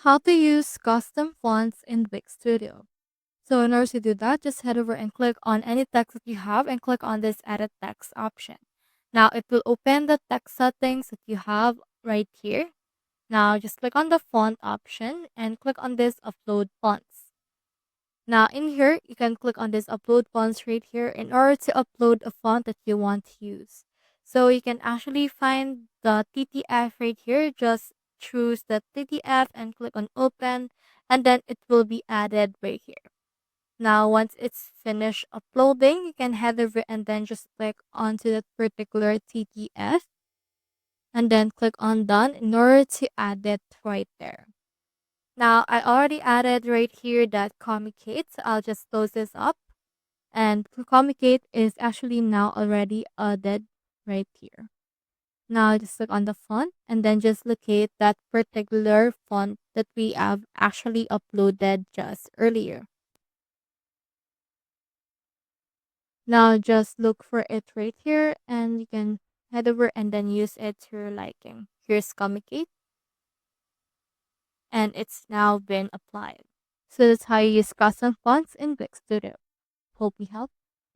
How to use custom fonts in Wix Studio. So in order to do that, just head over and click on any text that you have and click on this edit text option. Now it will open the text settings that you have right here. Now just click on the font option and click on this upload fonts. Now in here, you can click on this upload fonts right here in order to upload a font that you want to use. So you can actually find the TTF right here. Just choose the TTF and click on open, and then it will be added right here. Now once it's finished uploading, you can head over and then just click onto that particular TTF and then click on done in order to add it right there. Now I already added right here that communicate, so I'll just close this up, and communicate is actually now already added right here. Now just click on the font and then just locate that particular font that we have actually uploaded just earlier. Now just look for it right here and you can head over and then use it to your liking. Here's communicate and it's now been applied. So that's how you use custom fonts in Wix Studio. Hope we helped.